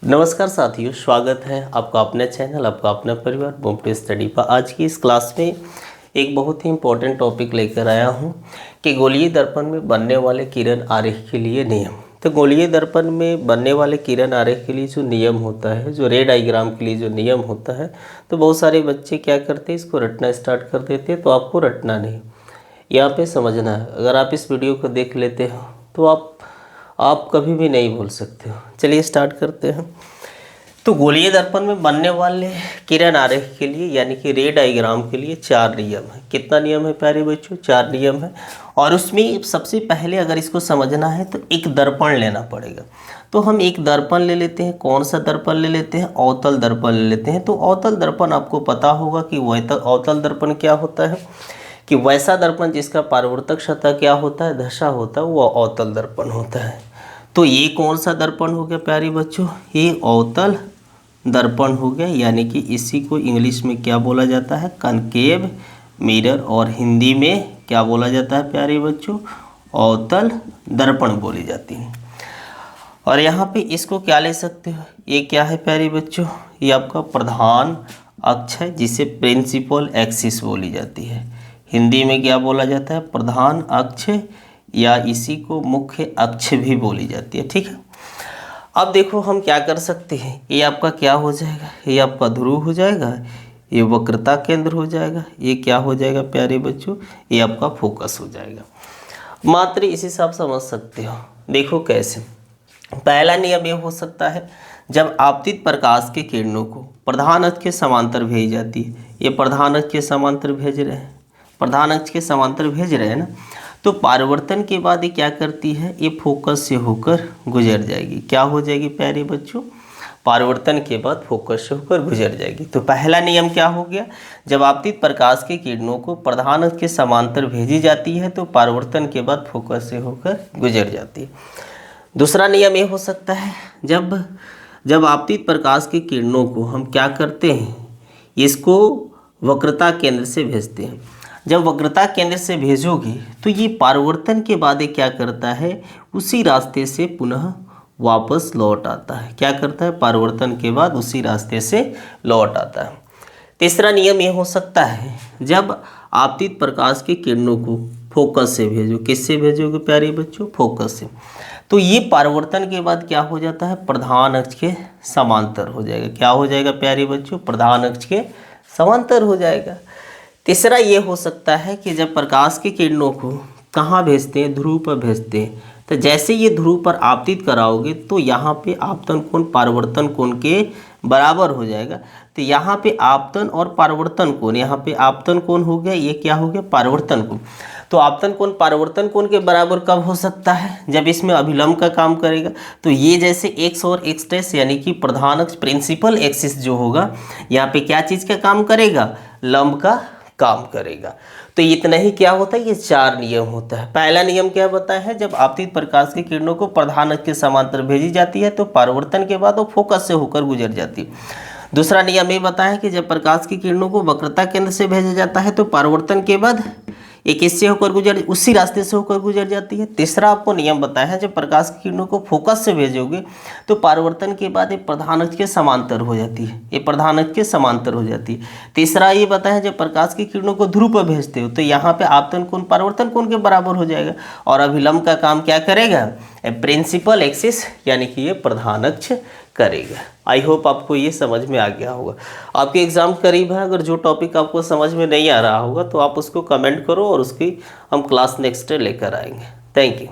नमस्कार साथियों, स्वागत है आपका अपने चैनल, आपका अपना परिवार बॉम्बे स्टडी पर। आज की इस क्लास में एक बहुत ही इम्पोर्टेंट टॉपिक लेकर आया हूं कि गोलीय दर्पण में बनने वाले किरण आरेख के लिए नियम। तो गोलीय दर्पण में बनने वाले किरण आरेख के लिए जो नियम होता है, जो रे डायग्राम के लिए जो नियम होता है, तो बहुत सारे बच्चे क्या करते हैं, इसको रटना स्टार्ट कर देते हैं। तो आपको रटना नहीं, यहाँ पे समझना है। अगर आप इस वीडियो को देख लेते हो तो आप कभी भी नहीं भूल सकते हो। चलिए स्टार्ट करते हैं। तो गोलीय दर्पण में बनने वाले किरण आरेख के लिए यानी कि रे डायग्राम के लिए 4 नियम है। कितना नियम है प्यारे बच्चों? 4 नियम है। और उसमें सबसे पहले अगर इसको समझना है तो एक दर्पण लेना पड़ेगा। तो हम एक दर्पण ले लेते हैं। कौन सा दर्पण ले लेते हैं? अवतल दर्पण ले लेते हैं। तो अवतल दर्पण आपको पता होगा कि अवतल दर्पण क्या होता है, कि वैसा दर्पण जिसका परावर्तक सतह क्या होता है, दशा होता है, वो अवतल दर्पण होता है। तो ये कौन सा दर्पण हो गया प्यारे बच्चों? ये अवतल दर्पण हो गया, यानी कि इसी को इंग्लिश में क्या बोला जाता है? Concave mirror. और हिंदी में क्या बोला जाता है प्यारे बच्चों? अवतल दर्पण बोली जाती है। और यहाँ पे इसको क्या ले सकते हो? ये क्या है प्यारे बच्चों? ये आपका प्रधान अक्ष है, जिसे प्रिंसिपल एक्सिस बोली जाती है। हिंदी में क्या बोला जाता है? प्रधान अक्ष, या इसी को मुख्य अक्ष भी बोली जाती है। ठीक है। अब देखो हम क्या कर सकते हैं। ये आपका क्या हो जाएगा? ये आपका ध्रुव हो जाएगा, ये वक्रता केंद्र हो जाएगा, ये क्या हो जाएगा प्यारे बच्चों? ये आपका फोकस हो जाएगा। मात्र इस हिसाब से समझ सकते हो। देखो कैसे। पहला नियम ये हो सकता है, जब आपतित प्रकाश के किरणों को प्रधान अक्ष के समांतर भेजी जाती है। ये प्रधान अक्ष के समांतर भेज रहे हैं, प्रधान अक्ष के समांतर भेज रहे हैं ना, तो परावर्तन के बाद ये क्या करती है? ये फोकस से होकर गुजर जाएगी। क्या हो जाएगी प्यारे बच्चों? परावर्तन के बाद फोकस से होकर गुजर जाएगी। तो पहला नियम क्या हो गया? जब आपतित प्रकाश के किरणों को प्रधान अक्ष के समांतर भेजी जाती है तो परावर्तन के बाद फोकस से होकर गुजर जाती है। दूसरा नियम ये हो सकता है, जब आपतित प्रकाश के किरणों को हम क्या करते हैं? इसको वक्रता केंद्र से भेजते हैं। जब वक्रता केंद्र से भेजोगे तो ये परावर्तन के बाद ये क्या करता है? उसी रास्ते से पुनः वापस लौट आता है। क्या करता है? परावर्तन के बाद उसी रास्ते से लौट आता है। तीसरा नियम ये हो सकता है, जब आपतित प्रकाश के किरणों को फोकस से भेजो। किससे भेजोगे प्यारे बच्चों? फोकस से। तो ये परावर्तन के बाद क्या हो जाता है? प्रधान अक्ष के समांतर हो जाएगा। क्या हो जाएगा प्यारे बच्चों? प्रधान अक्ष के समांतर हो जाएगा। तीसरा ये हो सकता है कि जब प्रकाश की किरणों को कहाँ भेजते हैं? ध्रुव पर भेजते हैं। तो जैसे ये ध्रुव पर आपतित कराओगे तो यहाँ पे आपतन कोण परावर्तन कोण के बराबर हो जाएगा। तो यहाँ पे आपतन और परावर्तन कोण, यहाँ पे आपतन कोण हो गया, ये क्या हो गया? परावर्तन कोण। तो आपतन कोण परावर्तन कोण के बराबर कब हो सकता है? जब इसमें अभिलंब का काम करेगा। तो ये जैसे एक्स और एक्स डैश यानी कि प्रधान अक्ष प्रिंसिपल एक्सिस जो होगा, यहाँ पे क्या चीज़ का काम करेगा? लंब का काम करेगा। तो इतना ही क्या होता है? ये 4 नियम होता है। पहला नियम क्या बताया है? जब आपतित प्रकाश की किरणों को प्रधान अक्ष के समांतर भेजी जाती है तो परावर्तन के बाद वो फोकस से होकर गुजर जाती है। दूसरा नियम ये बताया कि जब प्रकाश की किरणों को वक्रता केंद्र से भेजा जाता है तो परावर्तन के बाद ये किससे होकर गुजर, उसी रास्ते से होकर गुजर जाती है। तीसरा आपको नियम बताया है, जब प्रकाश की किरणों को फोकस से भेजोगे तो परावर्तन के बाद ये प्रधान अक्ष के समांतर हो जाती है। ये प्रधान अक्ष के समांतर हो जाती है। तीसरा ये बताया, जब प्रकाश की किरणों को ध्रुव पर भेजते हो तो यहाँ पे आपतन कोण परावर्तन कोण के बराबर हो जाएगा। और अभिलंब का काम क्या करेगा? प्रिंसिपल एक्सिस यानी कि ये प्रधान अक्ष करेगा। आई होप आपको ये समझ में आ गया होगा। आपके एग्ज़ाम करीब है, अगर जो टॉपिक आपको समझ में नहीं आ रहा होगा तो आप उसको कमेंट करो और उसकी हम क्लास नेक्स्ट डे लेकर आएंगे। Thank you.